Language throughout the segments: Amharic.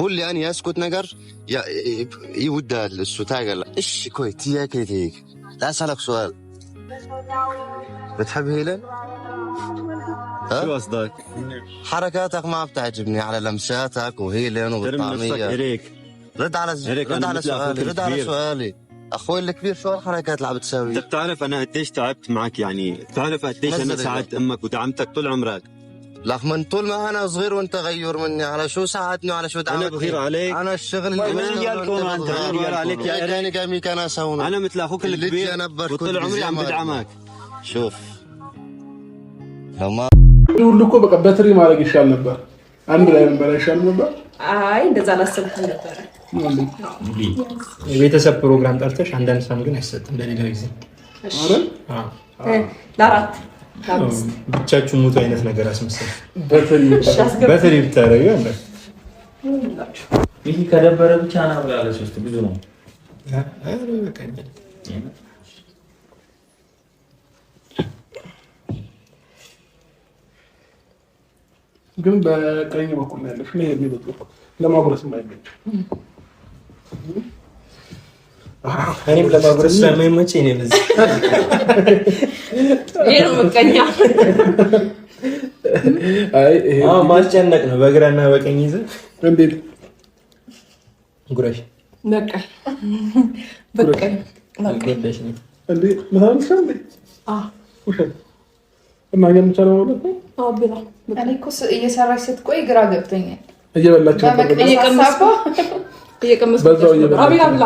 هو اللي أنا يسكت نجار يودها السوتاج لا إيش كويت يا كيتيك لا أسألك سؤال بتحب هيلن؟ شو قصدك؟ حركاتك ما بتعجبني على لمساتك وهيلن وبالطعمية رد على سؤالي أخوي الكبير شو الحركات اللي عم بتساوي؟ أنت بتعرف أنا قديش تعبت معك يعني بتعرف قديش أنا ساعدت أمك ودعمتك طول عمرك لك من طول ما أنا صغير وأنت غير مني على شو ساعدني وعلى شو دعمتني أنا بغير عليك أنا الشغل اللي بغير عليك يا إيراني قامي كان أسوي أنا مثل أخوك الكبير وطول عمري عم بدعمك شوف لما يقول لكم بقى باتري ما لقيش شال نبر عند لا نبر شال نبر እንደዛ አላሰብኩም ነበር የቤተሰብ ፕሮግራም ጠርተሽ አንዳንድ ሳም ግን አይሰጥም ለሌላ ጊዜ ለአራት ብቻችሁ ሙት አይነት ነገር አስመሰል በተሪ ብታረዩ አለ ይሄ ከደበረ ብቻ ና ብላ ለሶስት ብዙ ነው አረ በቃኝ ግን በቀኝ በኩል ነው ያለሽ ነው የሚበጥሩ ለማጉረስ የማይመች እኔም ለማጉረስ ስለማይመች እኔ ለዚህ ይሄ ነው መቀኛ አይ ይሄ ማስጨነቅ ነው በግራና በቀኝ ይዘ እንዴት ጉራሽ በቀኝ እንዴ ማለት ነው እና የምቻለው ማለት ነው አብላ እኔ እኮ እየሰራሽ ስትቆይ ግራ ገብቶኛል እየበላችሁ አብላ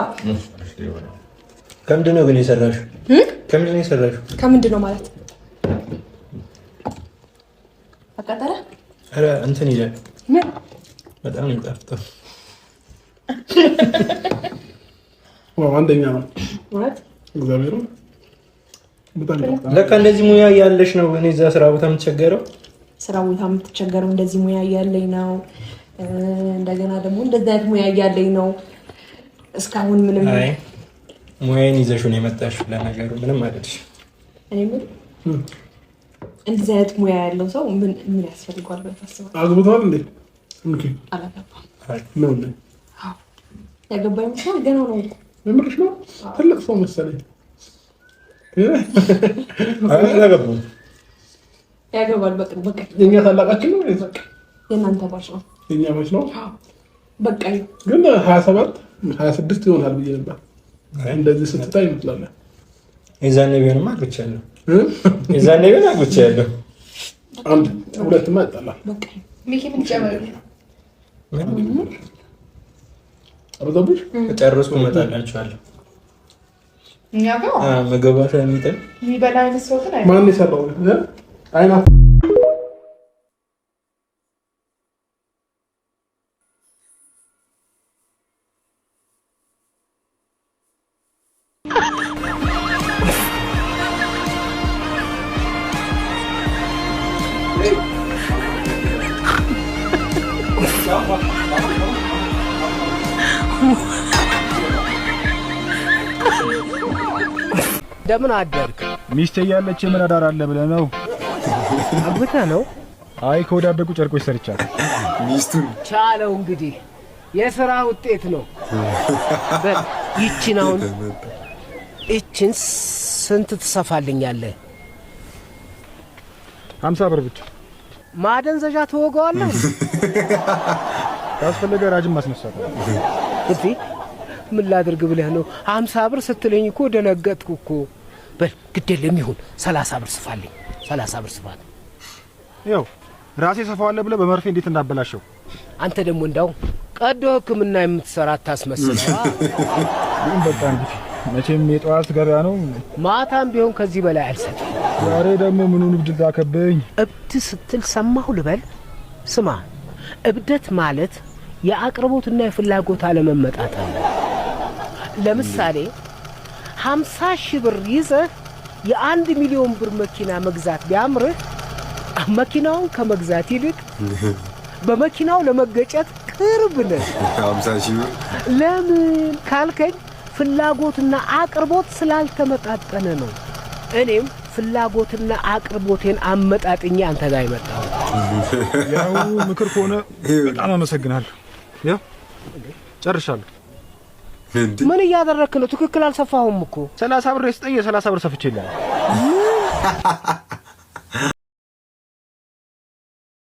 ከምንድን ነው ግን የሰራሽው ከምንድን ነው ማለት አቃጠለ አረ እንትን ይላል በጣም ይጣፍጣል አንደኛ ነው ማለት እግዚአብሔር በጣም ለካ እንደዚህ ሙያ ያለሽ ነው እኔ እዛ ስራ ቦታ የምትቸገረው እንደዚህ ሙያ ያለኝ ነው እንደገና ደግሞ እንደዛ አይነት ሙያ ያለኝ ነው እስካሁን ምንም አይ ሙያዬን ይዘሽ ነው የመጣሽ ለነገሩ ምንም አይደልሽ እኔ ምን እንደዛ አይነት ሙያ ያለው ሰው ምን ያስፈልጋል በተሰበው አግብቷል እንዴ እንኪ አላገባም ነው እንዴ ያገባኝ ሰው ገና ነው ምንሽ ነው ትልቅ ሰው መሰለኝ አላገባም ያገባል በቃ የኛ ታላቃችን ነው ይዘቅ የናንተ ባሽ ነው የኛ ባሽ ነው በቃ ግን 27 26 ይሆናል ብዬ ነበር እንደዚህ ስትታይ ይመስላል የዛኔ ቢሆንማ አግብቻለሁ አንድ ሁለት ማጣላ በቃ ሚኪ ምን ጨመረ አበዛብሽ ጨርሶ መጣላችኋለሁ እኛ ጋር መገባሻ የሚጠል የሚበላ አይነት ሰው ግን ማን ይሰራው አይና እንደምን አደርክ ሚስቴ ያለች ምን አዳር አለ ብለህ ነው አግብታ ነው አይ ከወዳደቁ ጨርቆች ሰርቻለሁ ሚስቱን ቻለው እንግዲህ የሥራ ውጤት ነው ይችን ስንት ትሰፋልኛለህ 50 ብር ብቻ ማደንዘዣ ተወጋዋለህ ካስፈለገ ራጅም ማስነሳት እሺ ምን ላድርግ ብለህ ነው 50 ብር ስትለኝ እኮ ደነገጥኩ እኮ በል ግዴለም ይሁን 30 ብር ስፋልኝ 30 ብር ስፋት ያው ራሴ ሰፋዋለሁ ብለህ በመርፌ እንዴት እንዳበላሸው አንተ ደግሞ እንዳው ቀዶ ህክምና የምትሰራ ታስመስል ግን በቃ እንግዲህ መቼም የጧት ገበያ ነው ማታም ቢሆን ከዚህ በላይ አልሰጥ ዛሬ ደግሞ ምኑን እብድ ዳከበኝ እብድ ስትል ሰማሁ ልበል ስማ እብደት ማለት የአቅርቦትና የፍላጎት አለመመጣጠን ነው ለምሳሌ 50 ሺህ ብር ይዘህ የ1 ሚሊዮን ብር መኪና መግዛት ቢያምርህ መኪናውን ከመግዛት ይልቅ በመኪናው ለመገጨት ቅርብ ነህ 50 ሺህ ብር ለምን ካልከኝ ፍላጎትና አቅርቦት ስላልተመጣጠነ ነው እኔም ፍላጎትና አቅርቦቴን አመጣጥኛ አንተ ጋር ይመጣው ያው ምክር ከሆነ በጣም አመሰግናለሁ ያ ጨርሻለሁ። ምን እያደረክ ነው? ትክክል አልሰፋሁም እኮ 30 ብር ስጠኝ፣ 30 ብር ሰፍቼልሃለሁ።